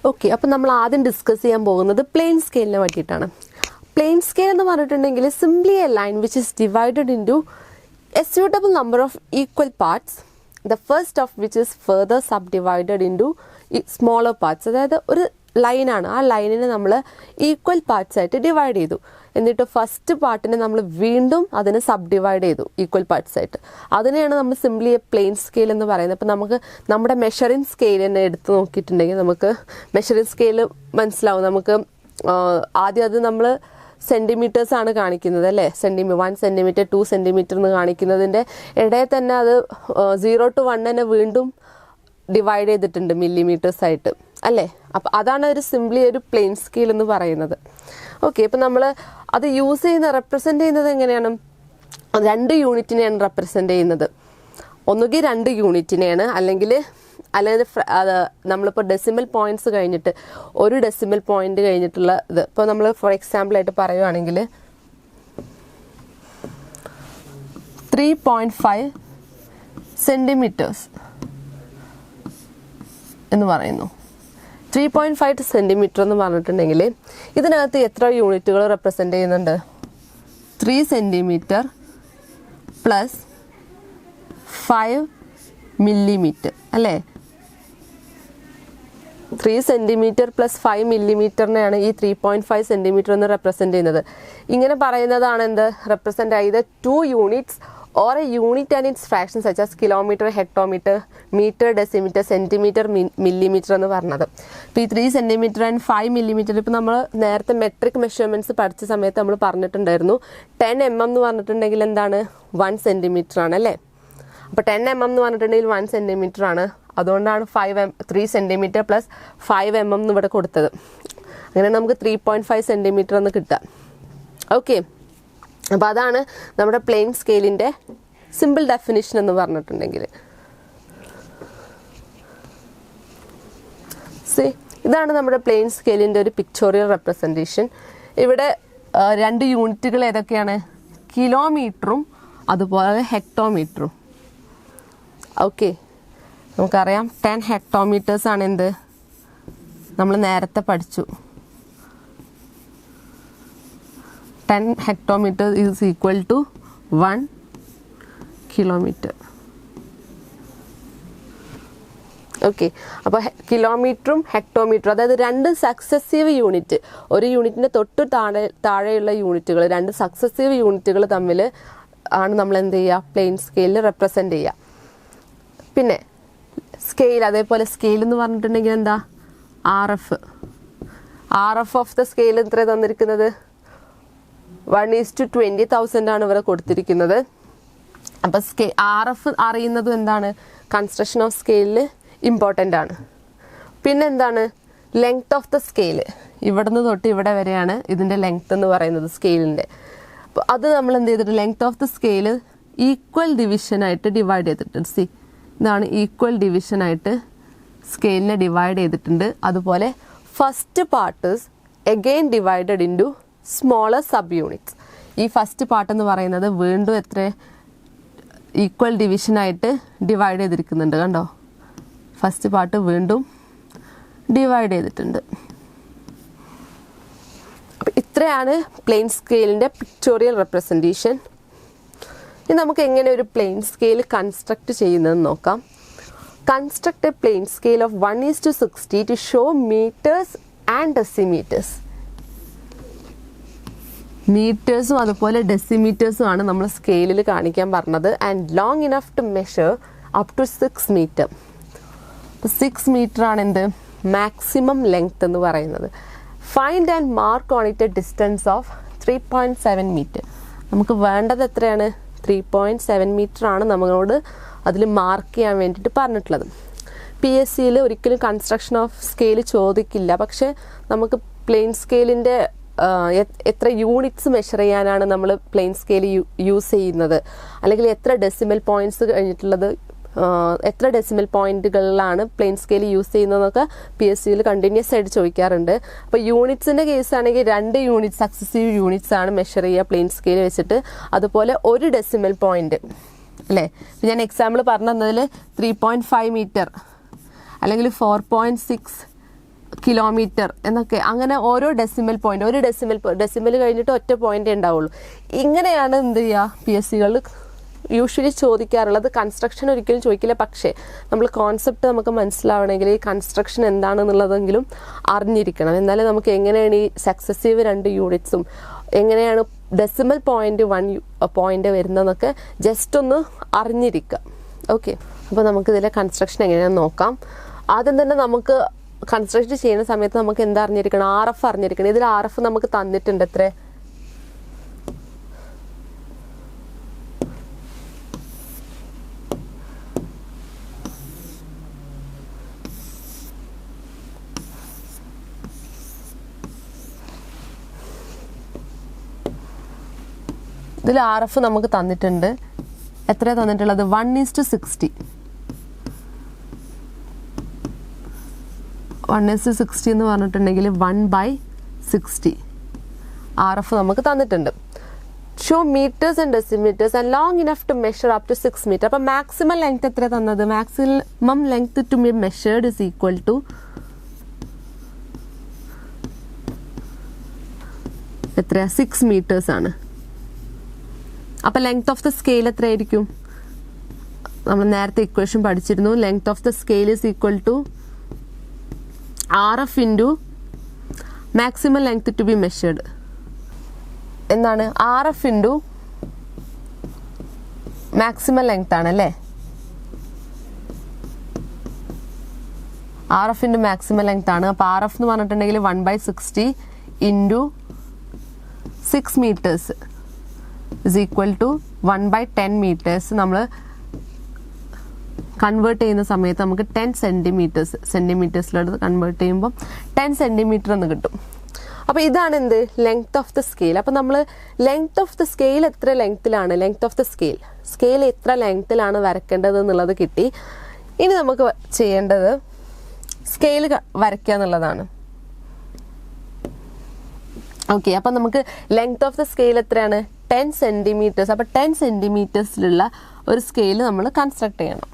S1: Okay, അപ്പോൾ നമ്മൾ ആദ്യം ഡിസ്കസ് ചെയ്യാൻ പോകുന്നത് പ്ലെയിൻ സ്കെയിലിനെ പറ്റിയിട്ടാണ്. പ്ലെയിൻ സ്കെയിൽ എന്ന് പറഞ്ഞിട്ടുണ്ടെങ്കിൽ simply A line which is divided into A suitable number of equal parts, the first of which is further sub divided into smaller parts. അതായത് ഒരു ലൈനാണ്, ആ ലൈനിനെ നമ്മൾ ഈക്വൽ പാർട്സ് ആയിട്ട് ഡിവൈഡ് ചെയ്തു. എന്നിട്ട് ഫസ്റ്റ് പാർട്ടിനെ നമ്മൾ വീണ്ടും അതിനെ സബ് ഡിവൈഡ് ചെയ്തു ഈക്വൽ പാർട്സ് ആയിട്ട്. അതിനെയാണ് നമ്മൾ സിംപ്ലി എ പ്ലെയിൻ സ്കെയിൽ എന്ന് പറയുന്നത്. അപ്പോൾ നമുക്ക് നമ്മുടെ മെഷറിംഗ് സ്കെയിൽ തന്നെ എടുത്ത് നോക്കിയിട്ടുണ്ടെങ്കിൽ നമുക്ക് മെഷറിംഗ് സ്കെയിൽ മനസ്സിലാവും. നമുക്ക് ആദ്യം അത് നമ്മൾ സെൻറ്റിമീറ്റേഴ്സ് ആണ് കാണിക്കുന്നത് അല്ലേ. 1 സെൻറ്റിമീറ്റർ 2 സെൻറ്റിമീറ്റർ എന്ന് കാണിക്കുന്നതിൻ്റെ ഇടയിൽ തന്നെ അത് 0 to 1 തന്നെ വീണ്ടും ഡിവൈഡ് ചെയ്തിട്ടുണ്ട് മില്ലിമീറ്റേഴ്സ് ആയിട്ട് അല്ലേ. അപ്പം അതാണ് ഒരു സിംപ്ലി ഒരു പ്ലെയിൻ സ്കെയിൽ എന്ന് പറയുന്നത്. ഓക്കെ, ഇപ്പം നമ്മൾ അത് യൂസ് ചെയ്യുന്ന റെപ്രസെൻ്റ് ചെയ്യുന്നത് എങ്ങനെയാണ്? 2 യൂണിറ്റിനെയാണ് റെപ്രസെൻ്റ് ചെയ്യുന്നത്. ഒന്നുകിൽ 2 യൂണിറ്റിനെയാണ്, അല്ലെങ്കിൽ നമ്മളിപ്പോൾ ഡെസിമൽ പോയിൻറ്റ്സ് കഴിഞ്ഞിട്ട് 1 ഡെസിമൽ പോയിൻ്റ് കഴിഞ്ഞിട്ടുള്ള ഇത്. ഇപ്പോൾ നമ്മൾ ഫോർ എക്സാമ്പിളായിട്ട് പറയുകയാണെങ്കിൽ 3.5 സെൻറ്റിമീറ്റേഴ്സ് എന്ന് പറയുന്നു. 3.5 സെൻറ്റിമീറ്റർ എന്ന് പറഞ്ഞിട്ടുണ്ടെങ്കിൽ ഇതിനകത്ത് എത്ര യൂണിറ്റുകൾ റെപ്രസെൻ്റ് ചെയ്യുന്നുണ്ട്? 3 സെൻറ്റിമീറ്റർ പ്ലസ് 5 മില്ലിമീറ്റർ അല്ലേ. 3 സെൻറ്റിമീറ്റർ പ്ലസ് 5 മില്ലിമീറ്ററിനെയാണ് ഈ 3.5 സെൻറ്റിമീറ്റർ എന്ന് റെപ്രസെൻ്റ് ചെയ്യുന്നത്. ഇങ്ങനെ പറയുന്നതാണ് എന്ത്? റെപ്രസെൻ്റ് ചെയ്ത് 2 units or a unit and its fractions such as kilometer, hectometer, meter, decimeter, centimeter, millimeter എന്ന് പറഞ്ഞത്. ഇപ്പോൾ ഈ 3 സെൻറ്റിമീറ്റർ ആൻഡ് 5 മില്ലിമീറ്റർ ഇപ്പോൾ നമ്മൾ നേരത്തെ മെട്രിക് മെഷർമെൻറ്റ്സ് പഠിച്ച സമയത്ത് നമ്മൾ പറഞ്ഞിട്ടുണ്ടായിരുന്നു. 10 mm എന്ന് പറഞ്ഞിട്ടുണ്ടെങ്കിൽ എന്താണ്? 1 സെൻറ്റിമീറ്റർ ആണ് അല്ലേ. അപ്പോൾ 10 mm എന്ന് പറഞ്ഞിട്ടുണ്ടെങ്കിൽ 1 സെൻറ്റിമീറ്റർ ആണ്. അതുകൊണ്ടാണ് 3 സെൻറ്റിമീറ്റർ പ്ലസ് 5 mm എന്ന് ഇവിടെ കൊടുത്തത്. അങ്ങനെ നമുക്ക് 3.5 സെൻറ്റിമീറ്റർ എന്ന് കിട്ടുക. ഓക്കെ, അപ്പോൾ അതാണ് നമ്മുടെ പ്ലെയിൻ സ്കെയിലിൻ്റെ സിമ്പിൾ ഡെഫിനിഷൻ എന്ന് പറഞ്ഞിട്ടുണ്ടെങ്കിൽ. ഇതാണ് നമ്മുടെ പ്ലെയിൻ സ്കെയിലിൻ്റെ ഒരു പിക്ചോറിയൽ റെപ്രസെൻറ്റേഷൻ. ഇവിടെ 2 യൂണിറ്റുകൾ ഏതൊക്കെയാണ്? കിലോമീറ്ററും അതുപോലെ ഹെക്ടോമീറ്ററും. ഓക്കെ, നമുക്കറിയാം 10 ഹെക്ടോമീറ്റേഴ്സ് ആണ് എന്ത്? നമ്മൾ നേരത്തെ പഠിച്ചു. 10 hectometer is equal to 1 kilometer. Okay, അപ്പോൾ കിലോമീറ്ററും ഹെക്ടോമീറ്ററും, അതായത് 2 സക്സസീവ് യൂണിറ്റ്, ഒരു യൂണിറ്റിൻ്റെ തൊട്ട് താഴെയുള്ള യൂണിറ്റുകൾ, 2 സക്സസീവ് യൂണിറ്റുകൾ തമ്മിൽ ആണ് നമ്മൾ എന്ത് ചെയ്യുക? പ്ലെയിൻ സ്കെയിലിൽ റെപ്രസെൻ്റ് ചെയ്യുക. പിന്നെ സ്കെയിൽ, അതേപോലെ സ്കെയിൽ എന്ന് പറഞ്ഞിട്ടുണ്ടെങ്കിൽ എന്താ? RF ഓഫ് ദ സ്കെയിൽ എത്ര തന്നിരിക്കുന്നത്? 1:20,000 ആണ് ഇവിടെ കൊടുത്തിരിക്കുന്നത്. അപ്പോൾ RF അറിയുന്നതും എന്താണ്? കൺസ്ട്രക്ഷൻ ഓഫ് സ്കെയിലിൽ ഇമ്പോർട്ടൻ്റ് ആണ്. പിന്നെ എന്താണ്? ലെങ്ത് ഓഫ് ദ സ്കെയിൽ, ഇവിടുന്ന് തൊട്ട് ഇവിടെ വരെയാണ് ഇതിൻ്റെ ലെങ്ത് എന്ന് പറയുന്നത് സ്കെയിലിൻ്റെ. അപ്പോൾ അത് നമ്മൾ എന്ത് ചെയ്തിട്ട് length of the scale equal ഡിവിഷനായിട്ട് ഡിവൈഡ് ചെയ്തിട്ടുണ്ട്. ഇതാണ് ഈക്വൽ ഡിവിഷനായിട്ട് സ്കെയിലിനെ ഡിവൈഡ് ചെയ്തിട്ടുണ്ട്. അതുപോലെ first part is again divided into smaller sub units. ഈ ഫസ്റ്റ് പാർട്ട് എന്ന് പറയുന്നത് വീണ്ടും എത്ര ഈക്വൽ ഡിവിഷനായിട്ട് ഡിവൈഡ് ചെയ്തിരിക്കുന്നുണ്ട് കണ്ടോ. ഫസ്റ്റ് പാർട്ട് വീണ്ടും ഡിവൈഡ് ചെയ്തിട്ടുണ്ട്. അപ്പം ഇത്രയാണ് പ്ലെയിൻ സ്കെയിലിൻ്റെ പിക്ചോറിയൽ റെപ്രസെൻറ്റേഷൻ. ഇനി നമുക്ക് എങ്ങനെ ഒരു പ്ലെയിൻ സ്കെയിൽ കൺസ്ട്രക്റ്റ് ചെയ്യുന്നതെന്ന് നോക്കാം. Construct a plain scale of 1:60 to show meters and decimeters. മീറ്റേഴ്സും അതുപോലെ ഡെസിമീറ്റേഴ്സും ആണ് നമ്മൾ സ്കെയിലിൽ കാണിക്കാൻ പറഞ്ഞത്. And long enough to measure up to 6 meter. 6 meter ആണ് എന്ത് മാക്സിമം ലെങ്ത് എന്ന് പറയുന്നത്. Find and mark on it a distance of 3.7 meter. നമുക്ക് വേണ്ടത് എത്രയാണ്? 3.7 മീറ്റർ ആണ് നമ്മളോട് അതിൽ മാർക്ക് ചെയ്യാൻ വേണ്ടിയിട്ട് പറഞ്ഞിട്ടുള്ളത്. PSCയിൽ ഒരിക്കലും കൺസ്ട്രക്ഷൻ ഓഫ് സ്കെയിൽ ചോദിക്കില്ല. പക്ഷേ നമുക്ക് പ്ലെയിൻ സ്കെയിലിൻ്റെ എത്ര യൂണിറ്റ്സ് മെഷർ ചെയ്യാനാണ് നമ്മൾ പ്ലെയിൻ സ്കെയിൽ യൂസ് ചെയ്യുന്നത്, അല്ലെങ്കിൽ എത്ര ഡെസിമൽ പോയിന്റ്സ് കഴിഞ്ഞിട്ടുള്ളത്, എത്ര ഡെസിമൽ പോയിന്റുകളിലാണ് പ്ലെയിൻ സ്കെയിൽ യൂസ് ചെയ്യുന്നതെന്നൊക്കെ PSCയിൽ കണ്ടിന്യൂസ് ആയിട്ട് ചോദിക്കാറുണ്ട്. അപ്പോൾ യൂണിറ്റ്സിൻ്റെ കേസ് ആണെങ്കിൽ 2 യൂണിറ്റ്സ് സക്സസീവ് യൂണിറ്റ്സ് ആണ് മെഷർ ചെയ്യുക പ്ലെയിൻ സ്കെയിൽ വെച്ചിട്ട്. അതുപോലെ 1 ഡെസിമൽ പോയിന്റ് അല്ലേ. ഞാൻ എക്സാമ്പിൾ പറഞ്ഞു തന്നതിൽ 3.5 മീറ്റർ അല്ലെങ്കിൽ 4.6 കിലോമീറ്റർ എന്നൊക്കെ, അങ്ങനെ ഓരോ ഡെസിമൽ പോയിന്റ്, ഒരു ഡെസിമൽ കഴിഞ്ഞിട്ട് ഒറ്റ പോയിന്റ് ഉണ്ടാവുള്ളൂ. ഇങ്ങനെയാണ് എന്ത് ചെയ്യുക PSCകളിൽ യൂഷ്വലി ചോദിക്കാറുള്ളത്. കൺസ്ട്രക്ഷൻ ഒരിക്കലും ചോദിക്കില്ല. പക്ഷേ നമ്മൾ കോൺസെപ്റ്റ് നമുക്ക് മനസ്സിലാവണമെങ്കിൽ ഈ കൺസ്ട്രക്ഷൻ എന്താണെന്നുള്ളതെങ്കിലും അറിഞ്ഞിരിക്കണം. എന്നാലും നമുക്ക് എങ്ങനെയാണ് ഈ സക്സസീവ് 2 യൂണിറ്റ്സും എങ്ങനെയാണ് ഡെസിമൽ പോയിന്റ് 1 പോയിന്റ് വരുന്നതെന്നൊക്കെ ജസ്റ്റ് ഒന്ന് അറിഞ്ഞിരിക്കുക. ഓക്കെ, അപ്പോൾ നമുക്കിതിലെ കൺസ്ട്രക്ഷൻ എങ്ങനെയാണെന്ന് നോക്കാം. ആദ്യം തന്നെ നമുക്ക് കൺസ്ട്രക്ഷൻ ചെയ്യുന്ന സമയത്ത് നമുക്ക് എന്താ അറിഞ്ഞിരിക്കണം? RF അറിഞ്ഞിരിക്കണം. ഇതിൽ RF നമുക്ക് തന്നിട്ടുണ്ട്. എത്ര? ഇതിൽ RF നമുക്ക് തന്നിട്ടുണ്ട്. എത്ര തന്നിട്ടുള്ളത്? 1:60. 1:60 എന്ന് പറഞ്ഞിട്ടുണ്ടെങ്കിൽ 1/60 RF നമുക്ക് തന്നിട്ടുണ്ട്. Show meters and decimeters and long enough to measure up to 6 meter. അപ്പം മാക്സിമം ലെങ്ത് എത്ര തന്നത്? Maximum length to be measured is equal to എത്രയാ? 6 മീറ്റേഴ്സ് ആണ്. അപ്പം ലെങ്ത് ഓഫ് ദ സ്കെയിൽ എത്രയായിരിക്കും? നമ്മൾ നേരത്തെ ഇക്വേഷൻ പഠിച്ചിരുന്നു. Length of the scale is equal to RF into maximum length to be measured. എന്താണ്? RF ഇൻറ്റു മാക്സിമം ലെങ്ത് ആണല്ലേ. RF into maximum length ആണ്. അപ്പോൾ RF എന്ന് പറഞ്ഞിട്ടുണ്ടെങ്കിൽ 1/60 into 6 metres is equal to 1/10 metres. നമ്മൾ കൺവേർട്ട് ചെയ്യുന്ന സമയത്ത് നമുക്ക് 10 സെൻറ്റിമീറ്റേഴ്സിലോട്ട് കൺവേർട്ട് ചെയ്യുമ്പോൾ 10 സെൻറ്റിമീറ്റർ എന്ന് കിട്ടും. അപ്പോൾ ഇതാണ് എന്ത്? Length of the scale. അപ്പോൾ നമ്മൾ ലെങ്ത് ഓഫ് ദ സ്കെയിൽ എത്ര ലെങ്ത്തിലാണ്, ലെങ്ത് ഓഫ് ദ സ്കെയിൽ എത്ര ലെങ്ത്തിലാണ് വരയ്ക്കേണ്ടത് എന്നുള്ളത് കിട്ടി. ഇനി നമുക്ക് ചെയ്യേണ്ടത് സ്കെയിൽ വരയ്ക്കുക എന്നുള്ളതാണ്. ഓക്കെ, അപ്പം നമുക്ക് ലെങ്ത് ഓഫ് ദ സ്കെയിൽ എത്രയാണ്? 10 സെൻറ്റിമീറ്റേഴ്സ്. അപ്പോൾ 10 സെൻറ്റിമീറ്റേഴ്സിലുള്ള ഒരു സ്കെയിൽ നമ്മൾ കൺസ്ട്രക്ട് ചെയ്യണം.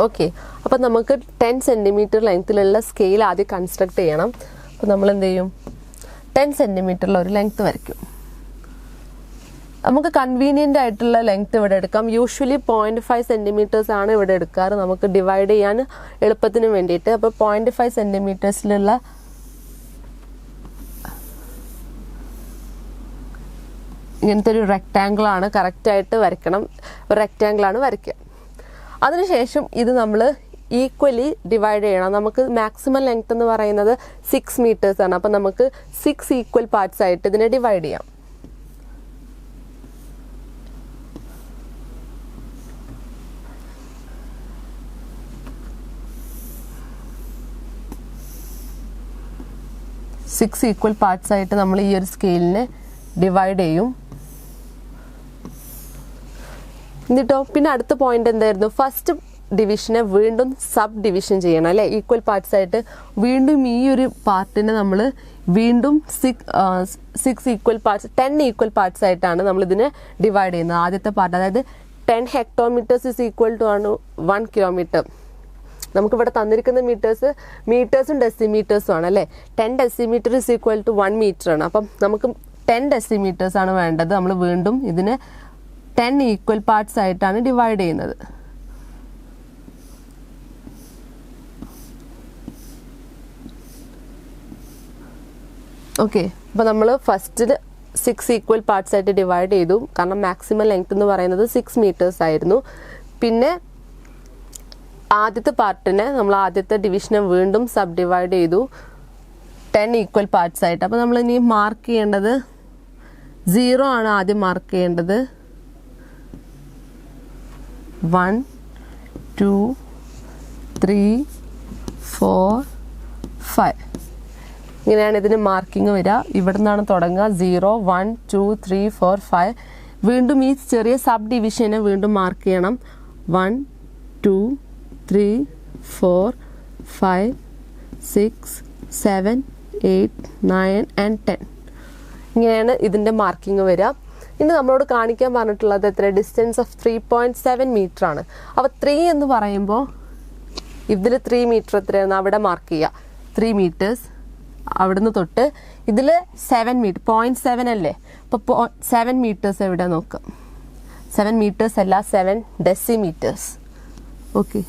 S1: ഓക്കെ, അപ്പം നമുക്ക് 10 സെൻറ്റിമീറ്റർ ലെങ്ത്തിലുള്ള സ്കെയിൽ ആദ്യം കൺസ്ട്രക്ട് ചെയ്യണം. അപ്പോൾ നമ്മൾ എന്ത് ചെയ്യും? 10 സെൻറ്റിമീറ്ററിൽ ഒരു ലെങ്ത്ത് വരയ്ക്കും. നമുക്ക് കൺവീനിയൻ്റ് ആയിട്ടുള്ള ലെങ്ത്ത് ഇവിടെ എടുക്കാം. യൂഷ്വലി 0.5 സെൻറ്റിമീറ്റേഴ്സ് ആണ് ഇവിടെ എടുക്കാറ്, നമുക്ക് ഡിവൈഡ് ചെയ്യാൻ എളുപ്പത്തിന് വേണ്ടിയിട്ട്. അപ്പോൾ 0.5 സെൻറ്റിമീറ്റേഴ്സിലുള്ള ഇങ്ങനത്തെ ഒരു റെക്റ്റാങ്കിളാണ് കറക്റ്റായിട്ട് വരയ്ക്കണം. ഒരു റെക്റ്റാങ്കിളാണ് വരയ്ക്കുക. അതിനുശേഷം ഇത് നമ്മൾ ഈക്വലി ഡിവൈഡ് ചെയ്യണം. നമുക്ക് മാക്സിമം ലെങ്ത് എന്ന് പറയുന്നത് 6 മീറ്റേഴ്സ് ആണ്. അപ്പം നമുക്ക് 6 ഈക്വൽ പാർട്സ് ആയിട്ട് ഇതിനെ ഡിവൈഡ് ചെയ്യാം. സിക്സ് ഈക്വൽ പാർട്സ് ആയിട്ട് നമ്മൾ ഈ ഒരു സ്കെയിലിനെ ഡിവൈഡ് ചെയ്യും. എന്നിട്ടോ പിന്നെ അടുത്ത പോയിന്റ് എന്തായിരുന്നു? ഫസ്റ്റ് ഡിവിഷനെ വീണ്ടും സബ് ഡിവിഷൻ ചെയ്യണം അല്ലേ, ഈക്വൽ പാർട്സ് ആയിട്ട്. വീണ്ടും ഈ ഒരു പാർട്ടിനെ നമ്മൾ വീണ്ടും 6 ഈക്വൽ പാർട്സ് 10 ഈക്വൽ പാർട്സ് ആയിട്ടാണ് നമ്മൾ ഇതിനെ ഡിവൈഡ് ചെയ്യുന്നത്. ആദ്യത്തെ പാർട്ട് അതായത് 10 ഹെക്ടോമീറ്റേഴ്സ് ഇസ് ഈക്വൽ ടു ആണ് 1 കിലോമീറ്റർ. നമുക്കിവിടെ തന്നിരിക്കുന്ന മീറ്റേഴ്സും ഡെസിമീറ്റേഴ്സും ആണ് അല്ലേ. 10 decimetre is equal to 1 metre ആണ്. അപ്പം നമുക്ക് 10 ഡെസിമീറ്റേഴ്സ് ആണ് വേണ്ടത്. നമ്മൾ വീണ്ടും ഇതിനെ 10 ഈക്വൽ പാർട്സ് ആയിട്ടാണ് ഡിവൈഡ് ചെയ്യുന്നത്. ഓക്കെ, അപ്പോൾ നമ്മൾ ഫസ്റ്റിൽ 6 ഈക്വൽ പാർട്സ് ആയിട്ട് ഡിവൈഡ് ചെയ്തു, കാരണം മാക്സിമം ലെങ്ത് എന്ന് പറയുന്നത് 6 മീറ്റേഴ്സ് ആയിരുന്നു. പിന്നെ ആദ്യത്തെ പാർട്ടിനെ നമ്മൾ ആദ്യത്തെ ഡിവിഷനെ വീണ്ടും സബ് ഡിവൈഡ് ചെയ്തു 10 ഈക്വൽ പാർട്സ് ആയിട്ട്. അപ്പോൾ നമ്മൾ ഇനി മാർക്ക് ചെയ്യേണ്ടത് 0 ആണ് ആദ്യം മാർക്ക് ചെയ്യേണ്ടത്. 1 2 3 4 5 ഇങ്ങനെയാണ് ഇതിന് മാർക്കിങ് വരിക. ഇവിടെ നിന്നാണ് തുടങ്ങുക. 0 1 2 3 4 5. വീണ്ടും ഈ ചെറിയ സബ് ഡിവിഷനെ വീണ്ടും മാർക്ക് ചെയ്യണം. 1 2 3 4 5 6 7 8 9 and 10. ഇങ്ങനെയാണ് ഇതിൻ്റെ മാർക്കിങ് വരിക. ഇനി നമ്മളോട് കാണിക്കാൻ പറഞ്ഞിട്ടുള്ളത് എത്ര, ഡിസ്റ്റൻസ് ഓഫ് 3.7 മീറ്റർ ആണ്. അപ്പോൾ 3 എന്ന് പറയുമ്പോൾ ഇതിൽ 3 മീറ്റർ എത്രയാണ് അവിടെ മാർക്ക് ചെയ്യുക. 3 മീറ്റേഴ്സ് അവിടുന്ന് തൊട്ട് ഇതിൽ 7 മീറ്റർ 0.7 അല്ലേ. അപ്പോൾ 7 മീറ്റേഴ്സ് എവിടെ നോക്കാം. 7 മീറ്റേഴ്സ് അല്ല, 7 ഡെസിമീറ്റേഴ്സ്. ഓക്കെ,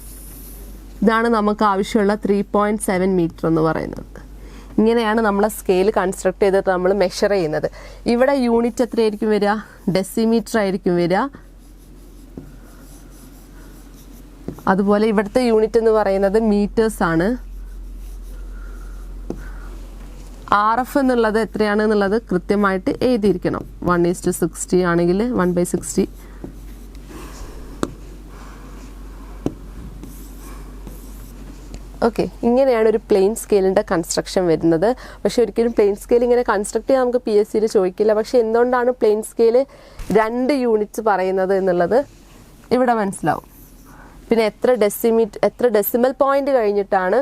S1: ഇതാണ് നമുക്ക് ആവശ്യമുള്ള 3.7 മീറ്റർ എന്ന് പറയുന്നത്. ഇങ്ങനെയാണ് നമ്മളെ സ്കെയിൽ കൺസ്ട്രക്ട് ചെയ്തിട്ട് നമ്മൾ മെഷർ ചെയ്യുന്നത്. ഇവിടെ യൂണിറ്റ് എത്രയായിരിക്കും വരിക, ഡെസിമീറ്റർ ആയിരിക്കും വരിക. അതുപോലെ ഇവിടുത്തെ യൂണിറ്റ് എന്ന് പറയുന്നത് മീറ്റേഴ്സ് ആണ്. RF എന്നുള്ളത് എത്രയാണ് എന്നുള്ളത് കൃത്യമായിട്ട് എഴുതിയിരിക്കണം. 1:60 ആണെങ്കിൽ 1/60. ഓക്കെ, ഇങ്ങനെയാണ് ഒരു പ്ലെയിൻ സ്കെയിലിൻ്റെ കൺസ്ട്രക്ഷൻ വരുന്നത്. പക്ഷെ ഒരിക്കലും പ്ലെയിൻ സ്കെയിൽ ഇങ്ങനെ കൺസ്ട്രക്ട് ചെയ്യാൻ നമുക്ക് PSCയിൽ ചോദിക്കില്ല. പക്ഷെ എന്തുകൊണ്ടാണ് പ്ലെയിൻ സ്കെയിൽ 2 യൂണിറ്റ്സ് പറയുന്നത് എന്നുള്ളത് ഇവിടെ മനസ്സിലാവും. പിന്നെ എത്ര ഡെസിമൽ പോയിന്റ് കഴിഞ്ഞിട്ടാണ്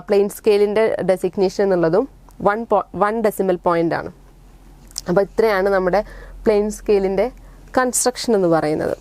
S1: പ്ലെയിൻ സ്കെയിലിൻ്റെ ഡെസിഗ്നേഷൻ എന്നുള്ളതും 1 ഡെസിമൽ പോയിന്റ് ആണ്. അപ്പോൾ ഇത്രയാണ് നമ്മുടെ പ്ലെയിൻ സ്കെയിലിൻ്റെ കൺസ്ട്രക്ഷൻ എന്ന് പറയുന്നത്.